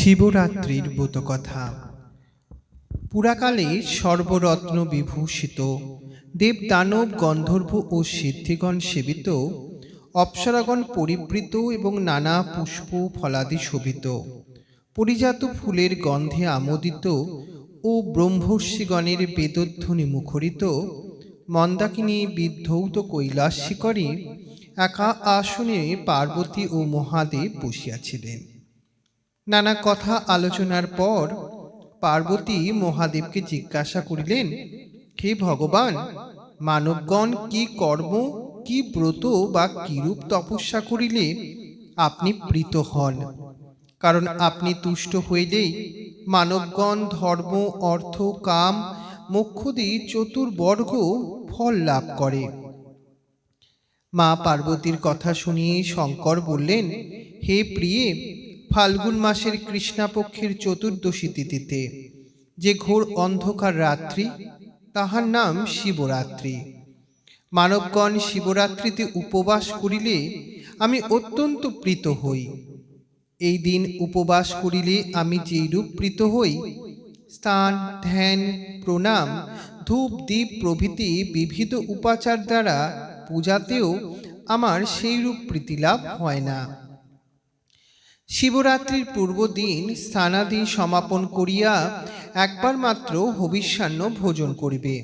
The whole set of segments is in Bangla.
শিবরাত্রির ব্রতকথা। পুরাকালে সর্বরত্ন বিভূষিত দেব দানব গন্ধর্ব ও সিদ্ধিগণ সেবিত, অপ্সরাগণ পরিবৃত এবং নানা পুষ্প ফলাদি শোভিত, পরিজাত ফুলের গন্ধে আমোদিত ও ব্রহ্মর্ষিগণের বেদধ্বনি মুখরিত মন্দাকিনী বিদ্ধৌত কৈলাস শিখরে একা আসনে পার্বতী ও মহাদেব বসিয়াছিলেন। নানা কথা আলোচনার পর পার্বতী মহাদেবকে জিজ্ঞাসা করিলেন, হে ভগবান, মানবগণ কি কর্ম, কি ব্রত বা কিরূপ তপস্যা করিলে আপনি প্রীত হন? কারণ আপনি তুষ্ট হইলেই মানবগণ ধর্ম, অর্থ, কাম, মোক্ষদি চতুর্বর্গ ফল লাভ করে। মা পার্বতীর কথা শুনিয়ে শঙ্কর বললেন, হে প্রিয়ে, ফাল্গুন মাসের কৃষ্ণাপক্ষের চতুর্দশী তিথিতে যে ঘোর অন্ধকার রাত্রি, তাহার নাম শিবরাত্রি। মানবগণ শিবরাত্রিতে উপবাস করিলে আমি অত্যন্ত প্রীত হই। এই দিন উপবাস করিলে আমি যেইরূপ প্রীত হই, স্নান, ধ্যান, প্রণাম, ধূপ, দীপ প্রভৃতি বিবিধ উপাচার দ্বারা পূজাতেও আমার সেইরূপ প্রীতিলাভ হয় না। শিবরাত্রির পূর্বদিন স্নানাদি সমাপন করিয়া একবার মাত্র হবিষ্যান্ন ভোজন করিবে।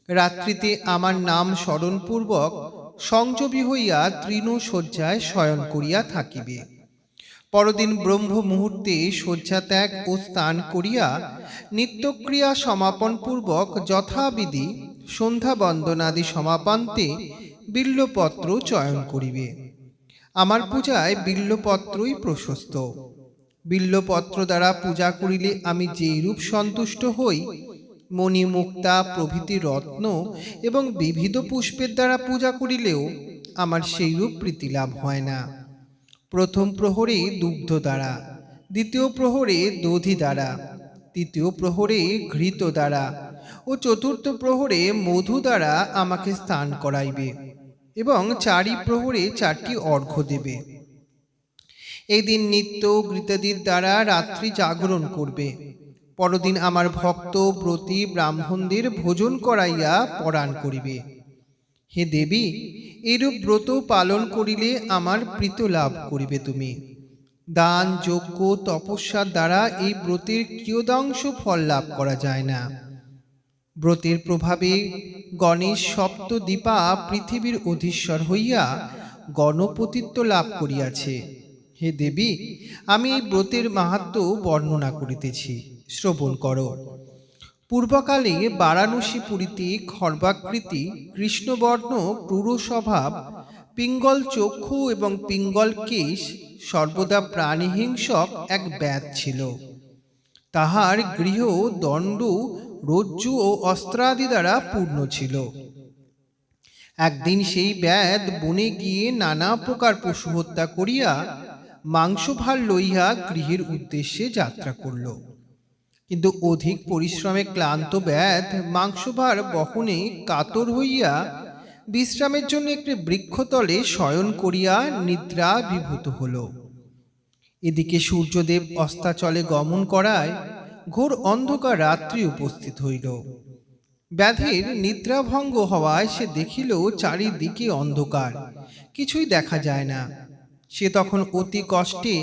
রাত্রিতে আমার নাম স্মরণপূর্বক সংযমী হইয়া তৃণশয্যায় শয়ন করিয়া থাকিবে। পরদিন ব্রহ্ম মুহূর্তে শয্যাত্যাগ ও স্নান করিয়া নিত্যক্রিয়া সমাপন পূর্বক যথাবিধি সন্ধ্যা বন্দনাদি সমাপন্তে বিল্বপত্র চয়ন করিবে। আমার পূজায় বিল্বপত্রই প্রশস্ত। বিল্বপত্র দ্বারা পূজা করিলে আমি যেইরূপ সন্তুষ্ট হই, মণি, মুক্তা প্রভৃতি রত্ন এবং বিবিধ পুষ্পের দ্বারা পূজা করিলেও আমার সেইরূপ প্রীতিলাভ হয় না। প্রথম প্রহরে দুগ্ধ দ্বারা, দ্বিতীয় প্রহরে দধি দ্বারা, তৃতীয় প্রহরে ঘৃত দ্বারা ও চতুর্থ প্রহরে মধু দ্বারা আমাকে স্নান করাইবে এবং চারি প্রহরে 4টি অর্ঘ্য দেবে। এই দিন নিত্য ঘৃতাদির দ্বারা রাত্রি জাগরণ করবে। পরদিন আমার ভক্ত ব্রতী ব্রাহ্মণদের ভোজন করাইয়া পরাণ করিবে। হে দেবী, এইরূপ ব্রত পালন করিলে আমার প্রীত লাভ করিবে তুমি। দান, যজ্ঞ, তপস্যার দ্বারা এই ব্রতের কিয়দাংশ ফল লাভ করা যায় না। ব্রতের প্রভাবে গণেশ সপ্তদ্বীপা পৃথিবীর অধীশ্বর হইয়া গণপতিত্ব লাভ করিয়াছে। হে দেবী, আমি এই ব্রতের মাহাত্ম্য বর্ণনা করিতেছি, শ্রবণ করো। পূর্বকালে বারাণসীপুরীতে খর্বাকৃতি, কৃষ্ণবর্ণ, ক্রূর স্বভাব, পিঙ্গল চক্ষু এবং পিঙ্গল কেশ, সর্বদা প্রাণীহিংসক এক ব্যাধ ছিল। তাহার গৃহ দণ্ড, রজ্জু ও অস্ত্রাদি দ্বারা পূর্ণ ছিল। একদিন সেই ব্যাধ বনে গিয়ে নানা প্রকার পশু হত্যা করিয়া মাংসভার লইয়া গৃহের উদ্দেশ্যে যাত্রা করল। কিন্তু অধিক পরিশ্রমে ক্লান্ত ব্যাধ মাংসভার বহনে কাতর হইয়া বিশ্রামের জন্য একটি বৃক্ষতলে শয়ন করিয়া নিদ্রা বিভূত হল। এদিকে সূর্যদেব অস্তাচলে গমন করায় ঘোর অন্ধকার রাত্রি উপস্থিত হইল। ব্যাধের নিদ্রাভঙ্গ হওয়ায় সে দেখিল চারিদিকে অন্ধকার, কিছুই দেখা যায় না। সে তখন অতি কষ্টে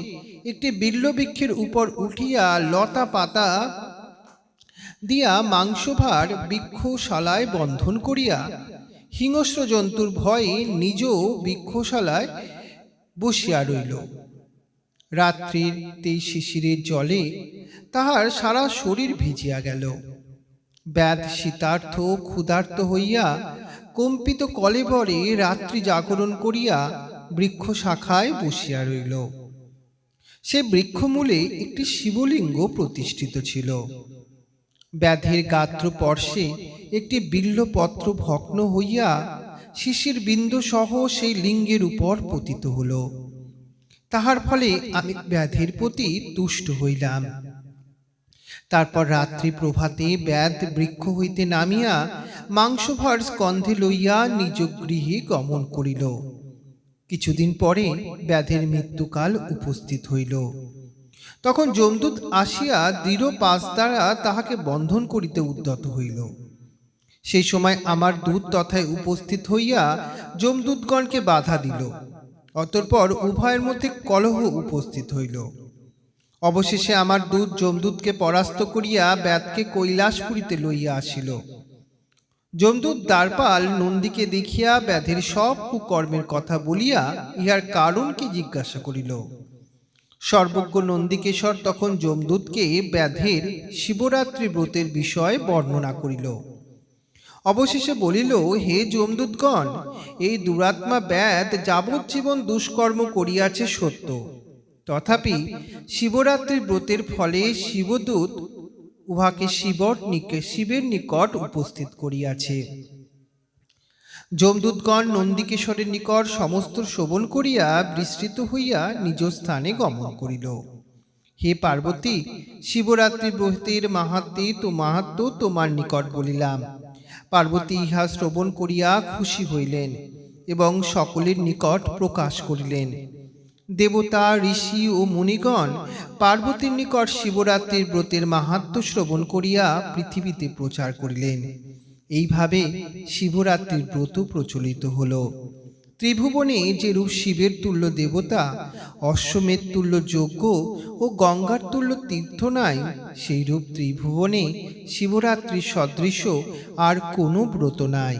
একটি বিল্ববৃক্ষের উপর উঠিয়া লতা পাতা দিয়া মাংসভার বৃক্ষশালায় বন্ধন করিয়া হিংস্র জন্তুর ভয়ে নিজ বৃক্ষশালায় বসিয়া রইল। রাত্রির তেই শিশিরের জলে তাহার সারা শরীর ভিজিয়া গেল। ব্যাধ শীতার্থ ক্ষুধার্ত হইয়া কম্পিত কলেবরে রাত্রি জাগরণ করিয়া বৃক্ষ শাখায় বসিয়া রইল। সে বৃক্ষমূলে একটি শিবলিঙ্গ প্রতিষ্ঠিত ছিল। ব্যাধের গাত্রপর্শে একটি বিল্বপত্র ভগ্ন হইয়া শিশির বিন্দু সহ সেই লিঙ্গের উপর পতিত হল। তাহার ফলে আমি ব্যাধের প্রতি তুষ্ট হইলাম। তারপর রাত্রি প্রভাতে ব্যাধ বৃক্ষ হইতে নামিয়া মাংসভার স্কন্ধে লইয়া নিজ গৃহে গমন করিল। কিছুদিন পরে ব্যাধের মৃত্যুকাল উপস্থিত হইল। তখন যমদূত আসিয়া দৃঢ় পাশ দ্বারা তাহাকে বন্ধন করিতে উদ্যত হইল। সেই সময় আমার দূত তথায় উপস্থিত হইয়া যমদূতগণকে বাধা দিল। অতঃপর উভয়ের মধ্যে কলহ উপস্থিত হইল। অবশেষে আমার দূত যমদূতকে পরাস্ত করিয়া ব্যাধকে কৈলাসপুরীতে লইয়া আসিল। যমদূত দ্বারপাল নন্দীকে দেখিয়া ব্যাধের সব কুকর্মের কথা বলিয়া ইহার কারণ কি জিজ্ঞাসা করিল। সর্বজ্ঞ নন্দিকেশ্বর তখন যমদূতকে ব্যাধের শিবরাত্রি ব্রতের বিষয় বর্ণনা করিল। অবশেষে বলিল, হে যমদূতগণ, এই দুরাত্মা ব্যাধ যাবজ্জীবন দুষ্কর্ম করিয়াছে সত্য, তথাপি শিবরাত্রি ব্রতের ফলে শিবদূত উহাকে শিবের নিকট উপস্থিত করিয়াছে। যমদূতগণ নন্দিকেশ্বরের নিকট সমস্ত শ্রবণ করিয়া বিস্মৃত হইয়া নিজ স্থানে গমন করিল। হে পার্বতী, শিবরাত্রি ব্রতের মাহাত্ম্য তোমার নিকট বলিলাম। পার্বতী ইহা শ্রবণ করিয়া খুশি হইলেন এবং সকলের নিকট প্রকাশ করিলেন। দেবতা, ঋষি ও মুনিগণ পার্বতীর নিকট শিবরাত্রির ব্রতের মাহাত্ম্য শ্রবণ করিয়া পৃথিবীতে প্রচার করিলেন। এইভাবে শিবরাত্রির ব্রত প্রচলিত হল। ত্রিভুবনে যেরূপ শিবের তুল্য দেবতা, অশ্বমেধ তুল্য যজ্ঞ ও গঙ্গার তুল্য তীর্থ নাই, সেইরূপ ত্রিভুবনে শিবরাত্রির সদৃশ আর কোনো ব্রত নাই।